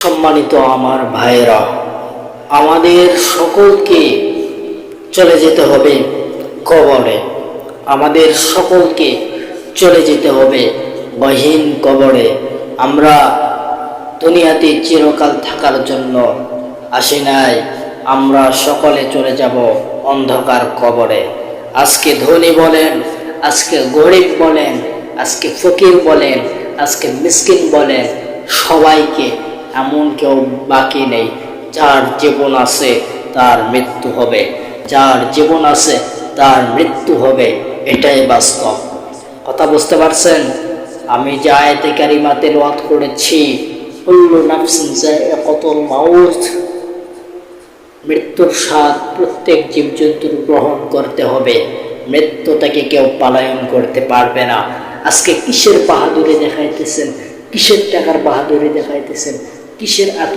সম্মানিত আমার ভাইরা, আমাদের সকলকে চলে যেতে হবে কবরে। আমাদের সকলকে চলে যেতে হবে গহীন কবরে। আমরা দুনিয়াতে চিরকাল থাকার জন্য আসি নাই, আমরা সকলে চলে যাব অন্ধকার কবরে। আজকে ধনী বলেন, আজকে গরিব বলেন, আজকে ফকির বলেন, আজকে মিসকিন বলেন, সবাইকে এমন কেউ বাকি নেই। যার জীবন আছে তার মৃত্যু হবে, যার জীবন আছে তার মৃত্যু হবে, এটাই বাস্তব। কথা বুঝতে পারছেন? আমি যে আয়াতে কারিমা তেলাওয়াত করেছি, কুল্লু নাফসিন যায়িকাতুল মাউত, মৃত্যুর স্বাদ প্রত্যেক জীবজন্তুর গ্রহণ করতে হবে। মৃত্যুটাকে কেউ পালায়ন করতে পারবে না। আজকে কিসের বাহাদুরি দেখাইতেছেন, কিসের টাকার বাহাদুরি দেখাইতেছেন, কিসের এত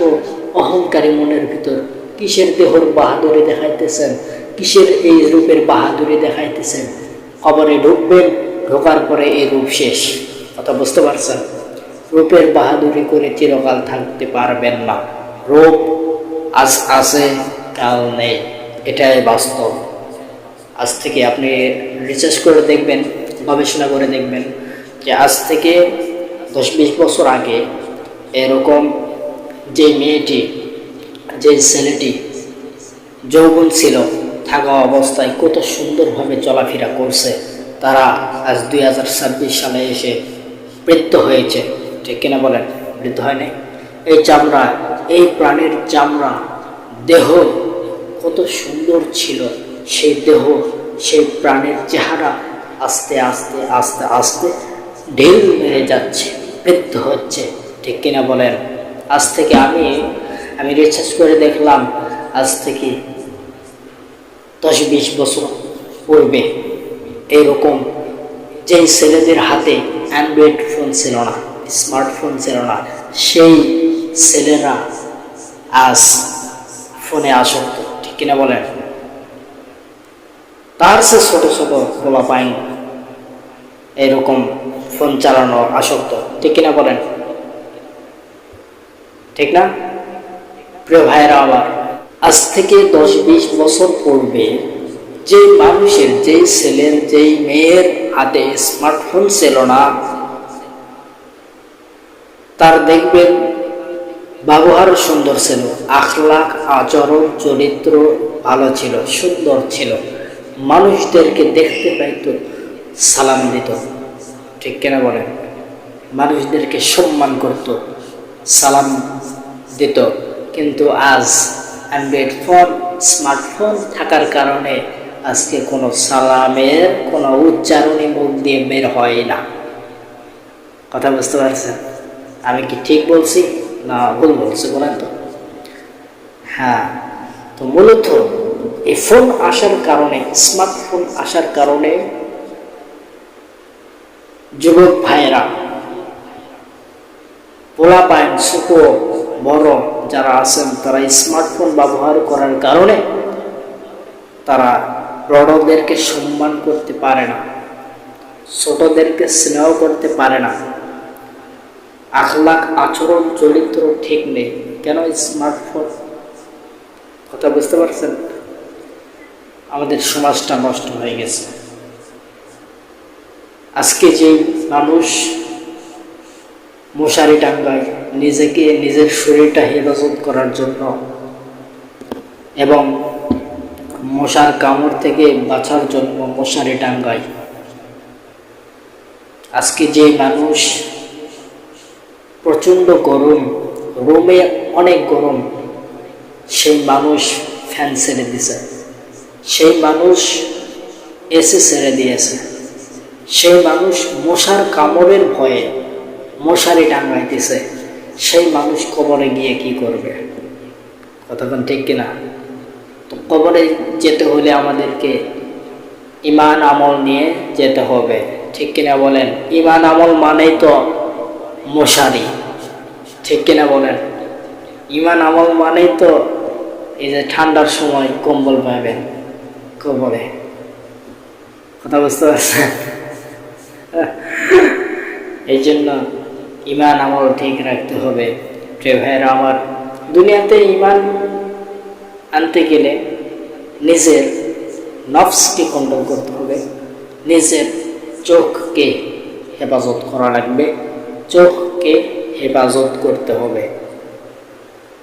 অহংকারী মনের ভিতর, কিসের দেহর বাহাদুরি দেখাইতেছেন, কিসের এই রূপের বাহাদুরি দেখাইতেছেন? কবরে ঢুকবেন, ঢোকার পরে এই রূপ শেষ। কথা বুঝতে পারছেন? রূপের বাহাদুরি করে চিরকাল থাকতে পারবেন না। রূপ আজ আছে, কাল নেই, এটাই বাস্তব। আজ থেকে আপনি রিসার্চ করে দেখবেন, গবেষণা করে দেখবেন যে আজ থেকে 10-20 বছর আগে এরকম যে মেয়েটি, যে ছেলেটি যৌবন ছিল, থাকা অবস্থায় কত সুন্দরভাবে চলাফেরা করছে, তারা আজ 2026 সালে এসে বৃদ্ধ হয়েছে। ঠিক কিনা বলেন? বৃদ্ধ হয় নাই? এই চামড়া, এই প্রাণীর চামড়া, দেহ কত সুন্দর ছিল, সেই দেহ, সেই প্রাণের চেহারা আস্তে আস্তে আস্তে আস্তে ঢিল মেরে যাচ্ছে, বৃদ্ধ হচ্ছে। ঠিক কিনা বলেন? আজ থেকে আমি রিসার্চ করে দেখলাম, আজ থেকে 10-20 বছর পূর্বে এরকম যেই ছেলেদের হাতে অ্যান্ড্রয়েড ফোন ছিল না, স্মার্টফোন ছিল না, সেই ছেলেরা আজ ফোনে আসক্ত। ঠিক কিনা বলেন? তার সে ছোট ছোট পোলাপাইন এরকম ফোন চালানো আসক্ত। ঠিক কিনা বলেন? ঠিক না? প্রিয় ভাইয়েরা আমার, আজ থেকে 10-20 বছর পূর্বে যে মানুষের, যেই ছেলের, যেই মেয়ের হাতে স্মার্টফোন ছিল না, তার দেখবেন ব্যবহার সুন্দর ছিল, আখলাক, আচরণ, চরিত্র ভালো ছিল, সুন্দর ছিল, মানুষদেরকে দেখতে পাইতো, সালাম দিত। ঠিক কিনা বলেন? মানুষদেরকে সম্মান করত, সালাম দিত। কিন্তু আজ অ্যান্ড্রয়েড ফোন, স্মার্টফোন থাকার কারণে আজকে কোনো সালামের কোনো উচ্চারণই মুখ দিয়ে বের হয় না। কথা বুঝতে পারছেন? আমি কি ঠিক বলছি না ভুল বলছি বলেন তো? হ্যাঁ, তো মূলত এই ফোন আসার কারণে, স্মার্টফোন আসার কারণে যুবক ভাইয়েরা, পোলাপাইন, ছোট বড় যারা আছেন, তারা স্মার্টফোন ব্যবহার করার কারণে তারা বড়দেরকে সম্মান করতে পারে না, ছোটদেরকে স্নেহ করতে পারে না, আখলাক, আচরণ, চরিত্র ঠিক নেই। কেন? স্মার্টফোন। কথা বুঝতে পারছেন? আমাদের সমাজটা নষ্ট হয়ে গেছে। আজকে যে মানুষ মশারি টাঙ্গায় নিজেকে, নিজের শরীরটা হেফাজত করার জন্য এবং মশার কামড় থেকে বাঁচার জন্য মশারি টাঙ্গায়, আজকে যে মানুষ প্রচণ্ড গরম, রুমে অনেক গরম, সেই মানুষ ফ্যান ছেড়ে দিয়েছে, সেই মানুষ এসি ছেড়ে দিয়েছে, সেই মানুষ মশার কামড়ের ভয়ে মশারি টাঙ্গাইতেছে, সেই মানুষ কবরে গিয়ে কি করবে? কতক্ষণ ঠিক কিনা? তো কবরে যেতে হলে আমাদেরকে ঈমান আমল নিয়ে যেতে হবে। ঠিক কিনা বলেন? ঈমান আমল মানেই তো মশারি। ঠিক কিনা বলেন? ঈমান আমল মানেই তো এই যে ঠান্ডার সময় কম্বল পাবেন কবরে। কথা বুঝতে পারছেন? এই জন্য ঈমান আমল ঠিক রাখতে হবে। প্রিয় ভাইয়েরা আমার, দুনিয়াতে ঈমান আনতে গেলে নিজের নফসকে কন্ট্রোল করতে হবে, নিজের চোখকে হেফাজত করা লাগবে, চোখকে হেফাজত করতে হবে।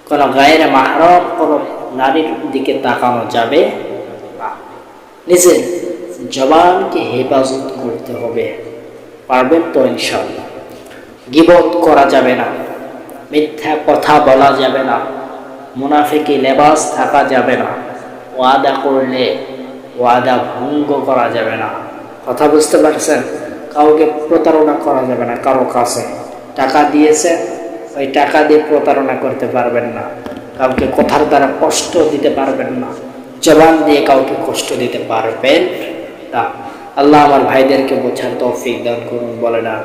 কোনো গায়ের মাহরম কোনো নারীর দিকে তাকানো যাবে না। নিজের জবানকে হেফাজত করতে হবে। পারবেন তো ইনশাআল্লাহ? গীবত করা যাবে না, মিথ্যা কথা বলা যাবে না, মুনাফিকি লেবাস থাকা যাবে না, ওয়াদা করলে ওয়াদা ভঙ্গ করা যাবে না। কথা বুঝতে পারছেন? কাউকে প্রতারণা করা যাবে না। কারো কাছে টাকা দিয়েছেন, ওই টাকা দিয়ে প্রতারণা করতে পারবেন না। কাউকে কথার দ্বারা কষ্ট দিতে পারবেন না, জবান দিয়ে কাউকে কষ্ট দিতে পারবেন না। আল্লাহ আমার ভাইদেরকে বোঝার তৌফিক দান করুন। বলে না।